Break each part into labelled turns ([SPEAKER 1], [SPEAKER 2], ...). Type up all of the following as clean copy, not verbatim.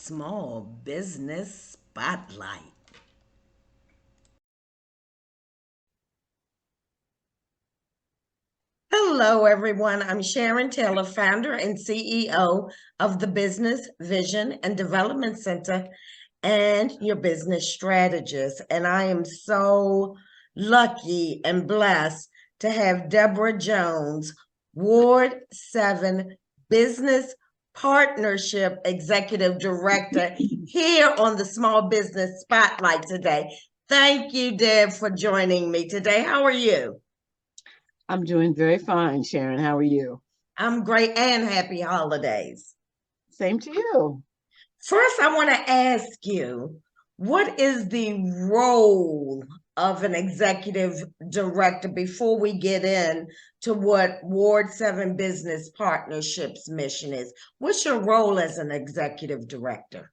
[SPEAKER 1] Small Business Spotlight. Hello, everyone. I'm Sharon Taylor, founder and CEO of the Business Vision and Development Center and your business strategist. And I am so lucky and blessed to have Deborah Jones, Ward 7 Business Partnership Executive Director, here on the Small Business Spotlight today. Thank you, Deb, for joining me today. How are you?
[SPEAKER 2] I'm doing very fine, Sharon. How are you?
[SPEAKER 1] I'm great, and happy holidays.
[SPEAKER 2] Same to you.
[SPEAKER 1] First, I want to ask you, what is the role of an executive director before we get in to what Ward 7 Business Partnerships mission is? What's your role as an executive director?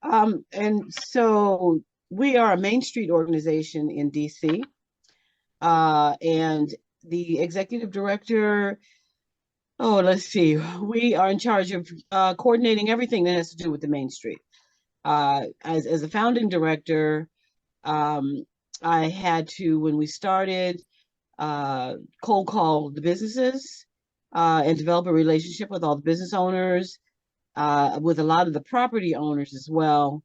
[SPEAKER 2] And so we are a Main Street organization in DC, and the executive director. Oh, let's see. We are in charge of coordinating everything that has to do with the Main Street. As a founding director, um, I had to, when we started, cold call the businesses and develop a relationship with all the business owners, with a lot of the property owners as well,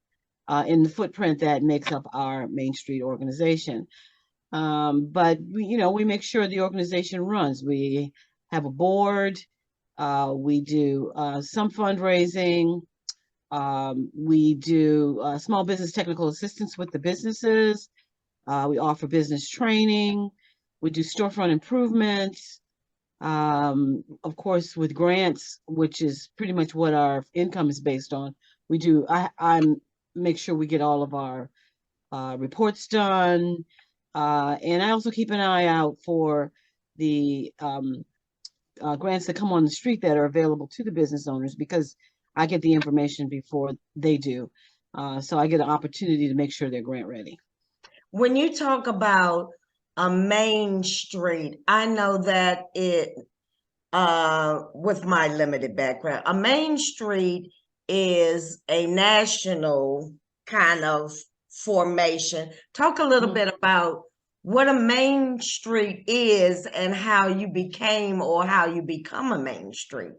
[SPEAKER 2] in the footprint that makes up our Main Street organization. But we make sure the organization runs. We have a board. We do some fundraising. We do small business technical assistance with the businesses. We offer business training. We do storefront improvements. Of course, with grants, which is pretty much what our income is based on. We do. I make sure we get all of our reports done, and I also keep an eye out for the grants that come on the street that are available to the business owners, because I get the information before they do. So I get an opportunity to make sure they're grant ready.
[SPEAKER 1] When you talk about a main street, I know that with my limited background, a main street is a national kind of formation. Talk a little bit about what a main street is and how you became or how you become a main street.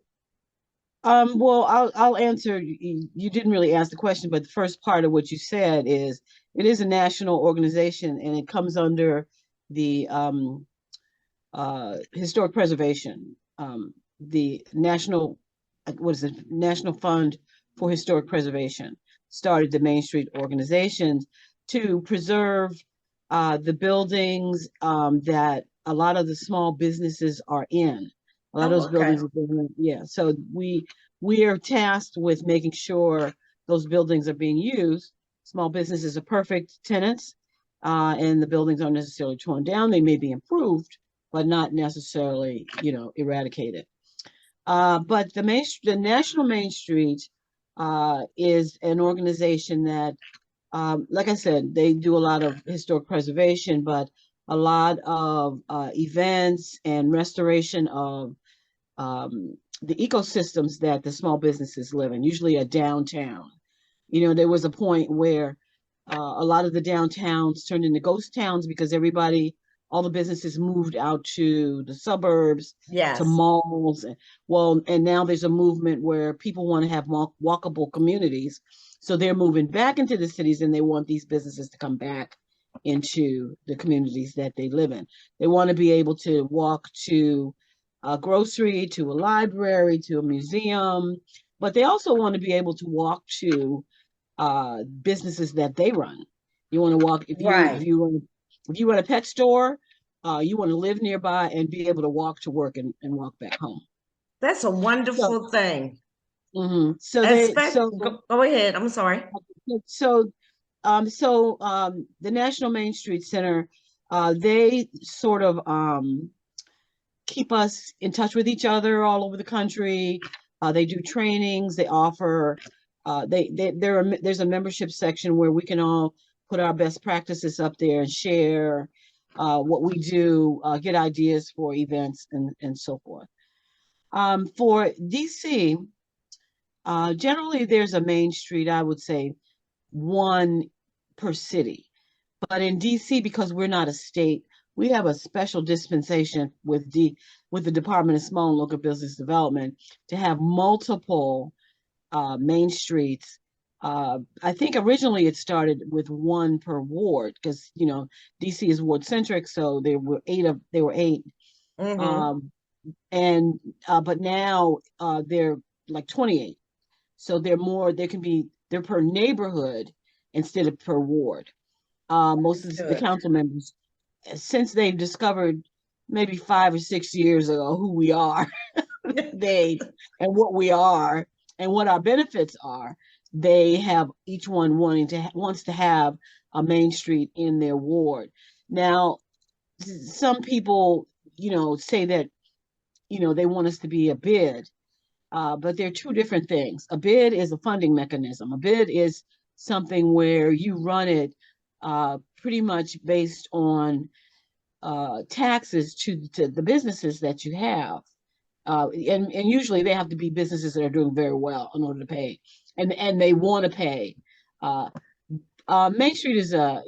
[SPEAKER 2] Well, I'll answer. You didn't really ask the question, but the first part of what you said is it is a national organization, and it comes under the historic preservation, the national, what is it, National Fund for Historic Preservation started the Main Street organizations to preserve the buildings that a lot of the small businesses are in. A lot of those buildings are built, yeah. So we are tasked with making sure those buildings are being used. Small businesses are perfect tenants, and the buildings aren't necessarily torn down. They may be improved, but not necessarily, eradicated. But the National Main Street is an organization that, like I said, they do a lot of historic preservation, but a lot of events and restoration of the ecosystems that the small businesses live in, usually a downtown. There was a point where a lot of the downtowns turned into ghost towns because all the businesses moved out to the suburbs, to malls. Well, and now there's a movement where people want to have walkable communities. So they're moving back into the cities, and they want these businesses to come back into the communities that they live in. They want to be able to walk to a grocery, to a library, to a museum, but they also want to be able to walk to businesses that they run. You want to walk if you run a pet store, you want to live nearby and be able to walk to work and walk back home.
[SPEAKER 1] That's a wonderful thing.
[SPEAKER 2] So
[SPEAKER 1] go ahead. I'm sorry.
[SPEAKER 2] So the National Main Street Center, they sort of keep us in touch with each other all over the country. They do trainings. They offer. There's a membership section where we can all put our best practices up there and share what we do, get ideas for events and so forth. For DC, Generally, there's a main street, I would say, one per city. But in DC, because we're not a state, we have a special dispensation with the Department of Small and Local Business Development to have multiple main streets. I think originally it started with one per ward because DC is ward centric, so there were eight.
[SPEAKER 1] Mm-hmm.
[SPEAKER 2] Um, and but now they're like 28. So they're per neighborhood instead of per ward. Most of the
[SPEAKER 1] Understood.
[SPEAKER 2] council members, since they've discovered maybe 5 or 6 years ago who we are, they and what we are and what our benefits are, they have each one wants to have a main street in their ward. Now, some people, say that, they want us to be a bid, but they're two different things. A bid is a funding mechanism. A bid is something where you run it pretty much based on taxes to the businesses that you have. And usually they have to be businesses that are doing very well in order to pay, and they want to pay. Uh, Main Street is a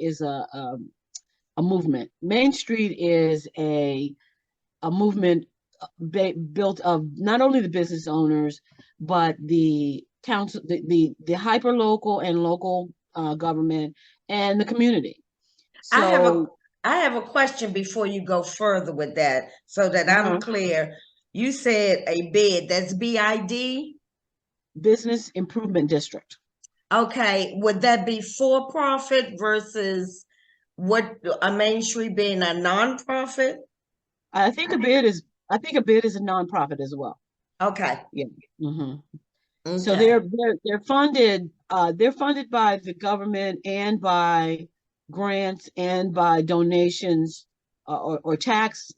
[SPEAKER 2] movement. Main Street is a movement built of not only the business owners, but the council, the hyper local and local government and the community.
[SPEAKER 1] I have a
[SPEAKER 2] So,
[SPEAKER 1] I have a question before you go further with that so that I'm
[SPEAKER 2] uh-huh,
[SPEAKER 1] clear. You said a bid, that's BID?
[SPEAKER 2] business improvement district.
[SPEAKER 1] Okay, would that be for profit versus what a Main Street being a nonprofit?
[SPEAKER 2] I think a bid is I think a bid is a nonprofit as well.
[SPEAKER 1] Okay,
[SPEAKER 2] Yeah. hmm So
[SPEAKER 1] okay.
[SPEAKER 2] they're funded by the government and by grants and by donations or tax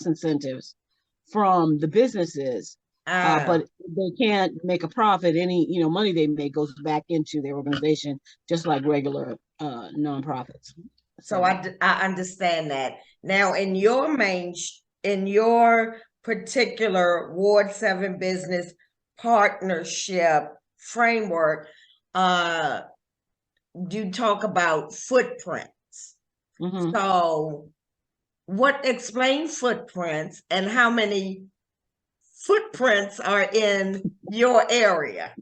[SPEAKER 2] incentives from the businesses.
[SPEAKER 1] Ah,
[SPEAKER 2] But they can't make a profit. Any money they make goes back into their organization, just like regular nonprofits.
[SPEAKER 1] so
[SPEAKER 2] So
[SPEAKER 1] I understand that. Now, in your particular Ward 7 business partnership framework, uh, you talk about footprints.
[SPEAKER 2] mhm.
[SPEAKER 1] So explain footprints and how many footprints are in your area?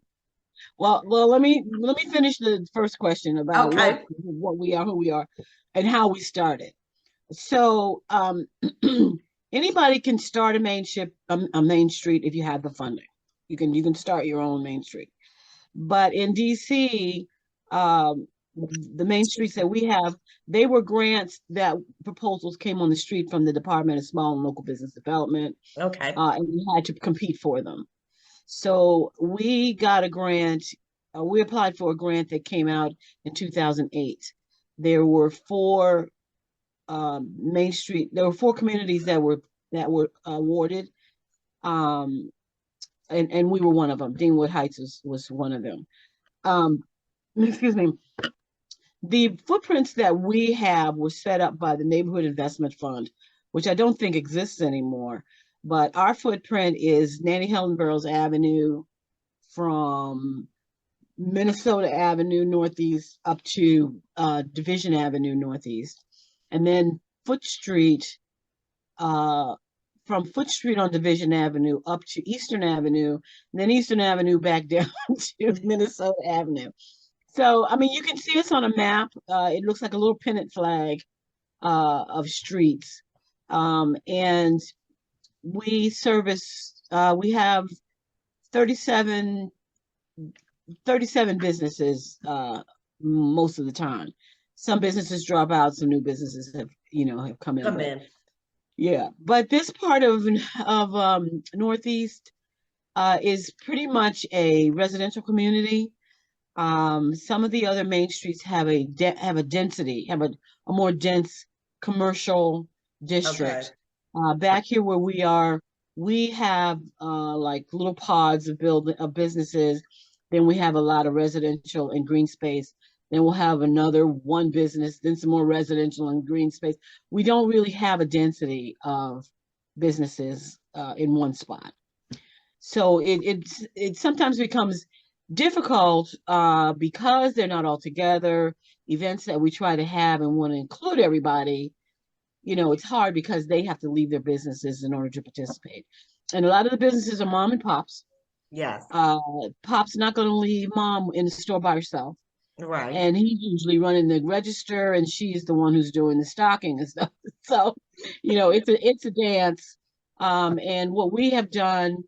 [SPEAKER 2] Well, let me finish the first question about
[SPEAKER 1] Okay.
[SPEAKER 2] what we are, who we are, and how we started. So, anybody can start a main street if you have the funding. You can start your own main street. But in DC, the main streets that we have, they were grants that proposals came on the street from the Department of Small and Local Business Development,
[SPEAKER 1] Okay.
[SPEAKER 2] and we had to compete for them. So we got a grant. We applied for a grant that came out in 2008. There were four Main Street. There were four communities that were awarded, um, and we were one of them. Deanwood Heights was one of them. Um, excuse me. The footprints that we have were set up by the Neighborhood Investment Fund, which I don't think exists anymore. But our footprint is Nanny Helen Burroughs Avenue from Minnesota Avenue Northeast up to Division Avenue Northeast, and then Foot Street, uh, from Foot Street on Division Avenue up to Eastern Avenue, and then Eastern Avenue back down to Minnesota Avenue. So, I mean, you can see us on a map. It looks like a little pennant flag of streets. And we have 37 37 businesses most of the time. Some businesses drop out, some new businesses have come in,
[SPEAKER 1] Come
[SPEAKER 2] but
[SPEAKER 1] in.
[SPEAKER 2] yeah. But this part of Northeast is pretty much a residential community. Some of the other main streets have a more dense commercial
[SPEAKER 1] Okay.
[SPEAKER 2] district. Back here where we are, we have like little pods of businesses. Then we have a lot of residential and green space. Then we'll have another one business, then some more residential and green space. We don't really have a density of businesses in one spot. So it sometimes becomes difficult because they're not all together. Events that we try to have and want to include everybody, it's hard because they have to leave their businesses in order to participate. And a lot of the businesses are mom and pops.
[SPEAKER 1] Yes.
[SPEAKER 2] Uh, Pop's not going to leave mom in the store by herself.
[SPEAKER 1] Right.
[SPEAKER 2] And he's usually running the register and she's the one who's doing the stocking and stuff. So, it's a dance. And what we have done,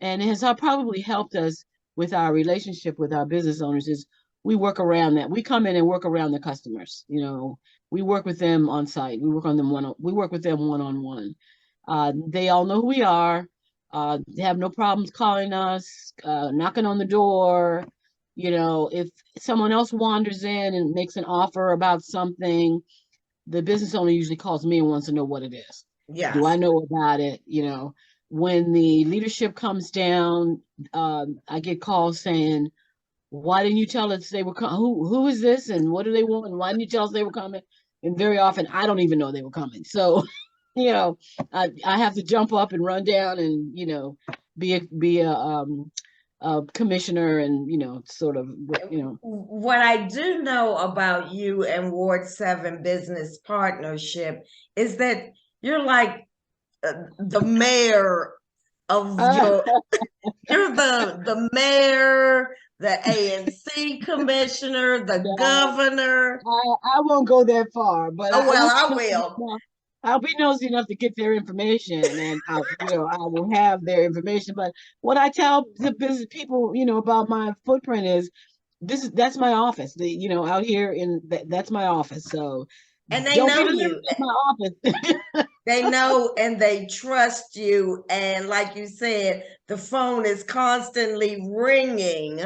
[SPEAKER 2] and it has probably helped us with our relationship with our business owners, is we work around that. We come in and work around the customers. We work with them on site. We work with them one on one. They all know who we are. They have no problems calling us, knocking on the door. If someone else wanders in and makes an offer about something, the business owner usually calls me and wants to know what it is. Do I
[SPEAKER 1] Yes.
[SPEAKER 2] know about it? When the leadership comes down, I get calls saying, "Why didn't you tell us they were coming? Who is this, and what do they want? And why didn't you tell us they were coming?" And very often, I don't even know they were coming. So, you know, I have to jump up and run down and be a commissioner and sort of
[SPEAKER 1] What I do know about you and Ward 7 Business Partnership is that you're like the mayor of
[SPEAKER 2] uh,
[SPEAKER 1] you're the mayor, the ANC commissioner, the
[SPEAKER 2] no,
[SPEAKER 1] governor.
[SPEAKER 2] I won't go that far, but
[SPEAKER 1] Oh,
[SPEAKER 2] I
[SPEAKER 1] well,
[SPEAKER 2] will be
[SPEAKER 1] I
[SPEAKER 2] nosy
[SPEAKER 1] will.
[SPEAKER 2] enough. I'll be nosy enough to get their information, and I will have their information. But what I tell the business people, about my footprint is that's my office. Out here that's my office. So
[SPEAKER 1] And they
[SPEAKER 2] don't be
[SPEAKER 1] know
[SPEAKER 2] delivered
[SPEAKER 1] you.
[SPEAKER 2] at my office.
[SPEAKER 1] They know and they trust you. And like you said, the phone is constantly ringing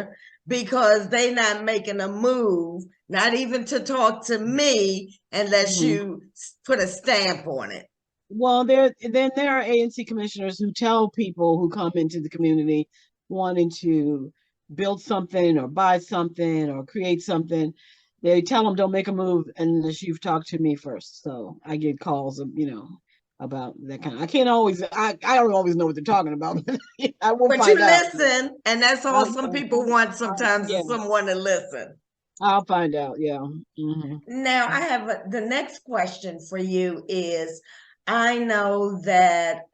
[SPEAKER 1] because they're not making a move, not even to talk to me unless
[SPEAKER 2] Mhm.
[SPEAKER 1] you put a stamp on it.
[SPEAKER 2] Well, there are ANC commissioners who tell people who come into the community wanting to build something or buy something or create something. They tell them don't make a move unless you've talked to me first. So I get calls about that kind of. I don't always know what they're talking about, but I will
[SPEAKER 1] But you
[SPEAKER 2] find out.
[SPEAKER 1] listen, and that's all some people want sometimes
[SPEAKER 2] Yeah,
[SPEAKER 1] is someone to listen.
[SPEAKER 2] I'll find out. Yeah.
[SPEAKER 1] Now, I have the next question for you is I know that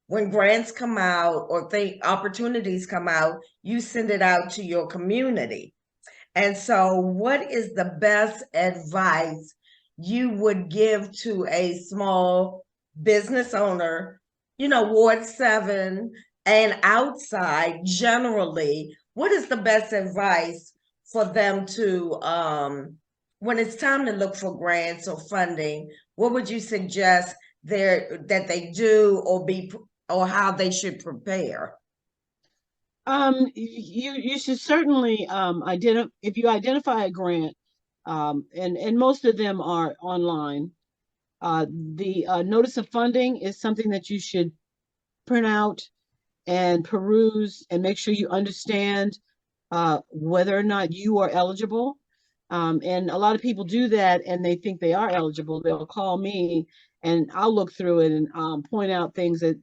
[SPEAKER 1] when grants come out or opportunities come out, you send it out to your community. And so, what is the best advice you would give to a small business owner, Ward 7 and outside generally? What is the best advice for them to, when it's time to look for grants or funding, what would you suggest that they do or how they should prepare?
[SPEAKER 2] You should certainly identify if you identify a grant, and most of them are online. The notice of funding is something that you should print out and peruse and make sure you understand whether or not you are eligible. And a lot of people do that and they think they are eligible. They'll call me and I'll look through it and point out things that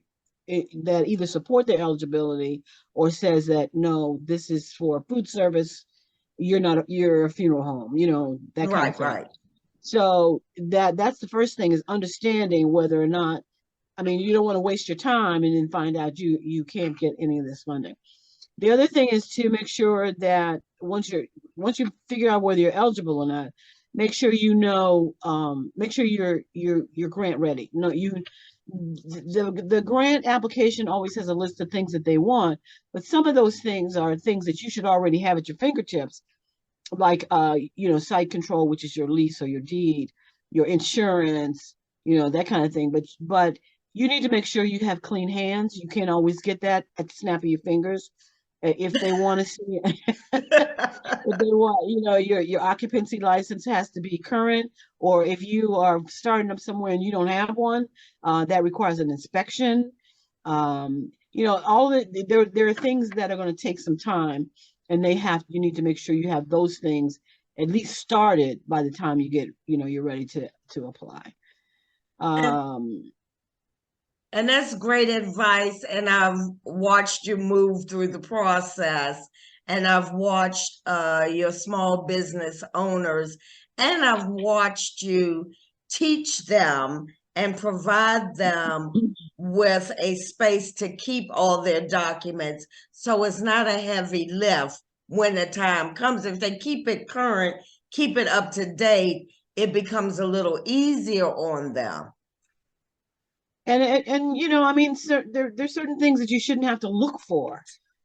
[SPEAKER 2] either support their eligibility or says that no, this is for food service. You're a funeral home, that kind of
[SPEAKER 1] Right,
[SPEAKER 2] thing.
[SPEAKER 1] right.
[SPEAKER 2] So that's the first thing is understanding whether or not, I mean, you don't want to waste your time and then find out you can't get any of this funding. The other thing is to make sure that once you figure out whether you're eligible or not, make sure you're grant ready. No, the grant application always has a list of things that they want, but some of those things are things that you should already have at your fingertips, like site control, which is your lease or your deed, your insurance, that kind of thing. But you need to make sure you have clean hands. You can't always get that at the snap of your fingers. If they want to see if they want, your occupancy license has to be current, or if you are starting up somewhere and you don't have one, that requires an inspection. All there are things that are going to take some time, and you need to make sure you have those things at least started by the time you get, you're ready to apply.
[SPEAKER 1] And
[SPEAKER 2] Um,
[SPEAKER 1] And that's great advice. And I've watched you move through the process. And I've watched your small business owners. And I've watched you teach them and provide them with a space to keep all their documents. So it's not a heavy lift when the time comes. If they keep it current, keep it up to date, it becomes a little easier on them.
[SPEAKER 2] And you know, I mean, there's certain things that you shouldn't have to look for.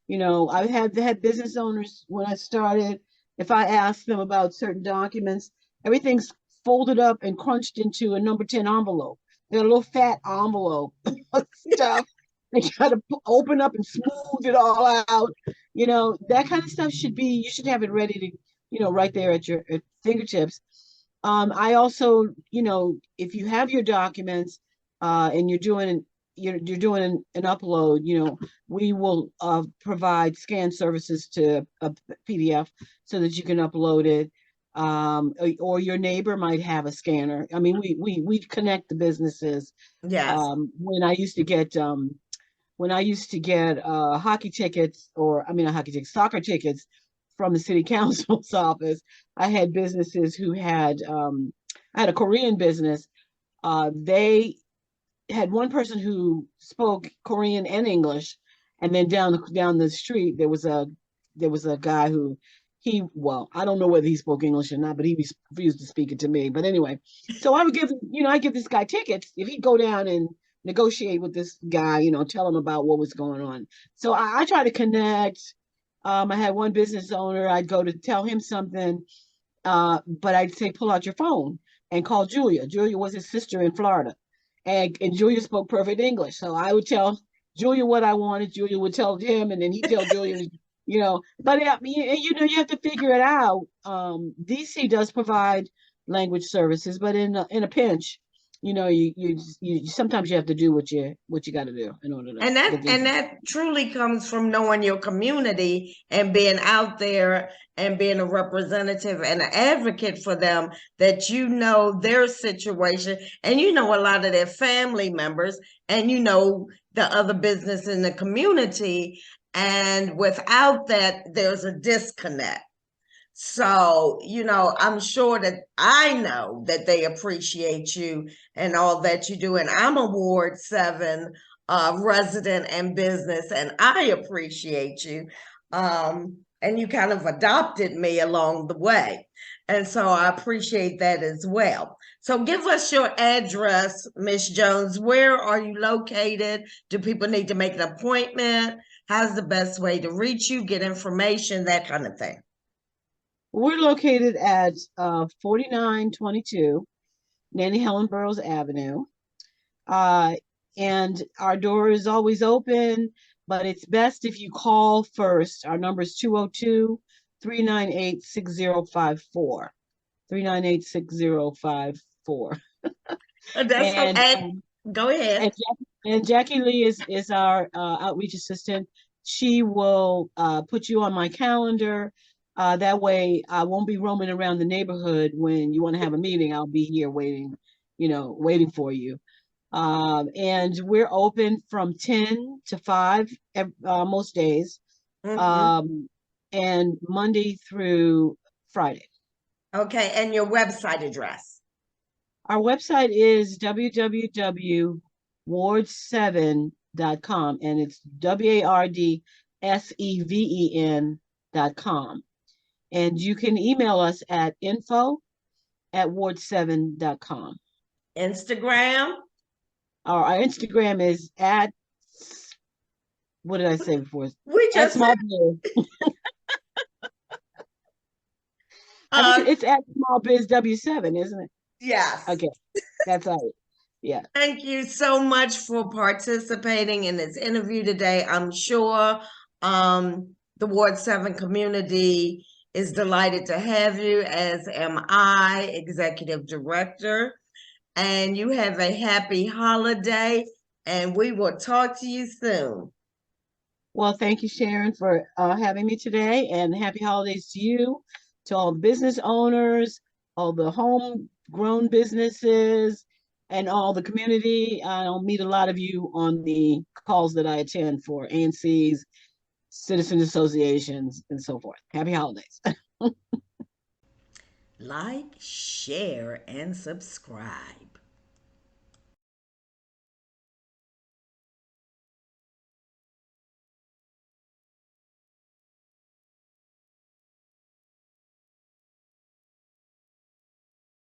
[SPEAKER 2] You know, I've had business owners when I started, if I asked them about certain documents, everything's folded up and crunched into a number 10 envelope. They're a little fat envelope of stuff. They try to open up and smooth it all out. You know, that kind of stuff should be, you should have it ready to, you know, right there at your fingertips. I also, you know, if you have your documents, and you're doing an upload, you know, we will provide scan services to a PDF so that you can upload it. Or your neighbor might have a scanner. I mean, we connect the businesses.
[SPEAKER 1] Yes.
[SPEAKER 2] When I used to get hockey tickets, or I mean, not hockey tickets, soccer tickets from the city council's office, I had businesses who had, I had a Korean business. They had one person who spoke Korean and English, and then down the street there was a guy who well, I don't know whether he spoke English or not, but he refused to speak it to me. But anyway, so I would give, you know, I give this guy tickets if he'd go down and negotiate with this guy, you know, tell him about what was going on. So I try to connect. I had one business owner, I'd go to tell him something, but I'd say pull out your phone and call Julia. Julia was his sister in Florida, and Julia spoke perfect English. So I would tell Julia what I wanted. Julia would tell him, and then he'd tell Julia, you know. But you know, you have to figure it out. DC does provide language services, but in a pinch, you know, you sometimes you have to do what you got to do in order to
[SPEAKER 1] And
[SPEAKER 2] get
[SPEAKER 1] that
[SPEAKER 2] things.
[SPEAKER 1] and that truly comes from knowing your community and being out there and being a representative and an advocate for them, that you know their situation and you know a lot of their family members and you know the other business in the community. And without that, there's a disconnect. So, I'm sure that I know that they appreciate you and all that you do. And I'm a Ward 7 resident and business, and I appreciate you. And you kind of adopted me along the way. And so I appreciate that as well. So give us your address, Miss Jones. Where are you located? Do people need to make an appointment? How's the best way to reach you, get information, that kind of thing?
[SPEAKER 2] We're located at 4922 Nanny Helen Burroughs Avenue. Uh, and our door is always open, but it's best if you call first. Our number is 202 398 6054. 398 6054.
[SPEAKER 1] That's so,
[SPEAKER 2] And
[SPEAKER 1] go ahead.
[SPEAKER 2] and Jackie Lee is our outreach assistant. She will put you on my calendar. That way, I won't be roaming around the neighborhood when you want to have a meeting. I'll be here waiting, you know, waiting for you. And we're open from 10 to 5 most days,
[SPEAKER 1] Mhm.
[SPEAKER 2] and Monday through Friday.
[SPEAKER 1] Okay, and your website address.
[SPEAKER 2] Our website is www.ward7.com, and it's WARDSEVEN.com. And you can email us at info@ward7.com.
[SPEAKER 1] Instagram.
[SPEAKER 2] Our Instagram is at, what did I say before?
[SPEAKER 1] We
[SPEAKER 2] At
[SPEAKER 1] just
[SPEAKER 2] small biz.
[SPEAKER 1] uh
[SPEAKER 2] It's at small biz W7, isn't it?
[SPEAKER 1] yes.
[SPEAKER 2] Okay, that's right. Yeah.
[SPEAKER 1] Thank you so much for participating in this interview today. I'm sure the Ward 7 community is delighted to have you, as am I, Executive Director. And you have a happy holiday, and we will talk to you soon.
[SPEAKER 2] Well, thank you, Sharon, for having me today, and happy holidays to you, to all business owners, all the homegrown businesses, and all the community. I'll meet a lot of you on the calls that I attend for ANCs, citizen associations, and so forth. Happy holidays.
[SPEAKER 1] Like, share, and subscribe.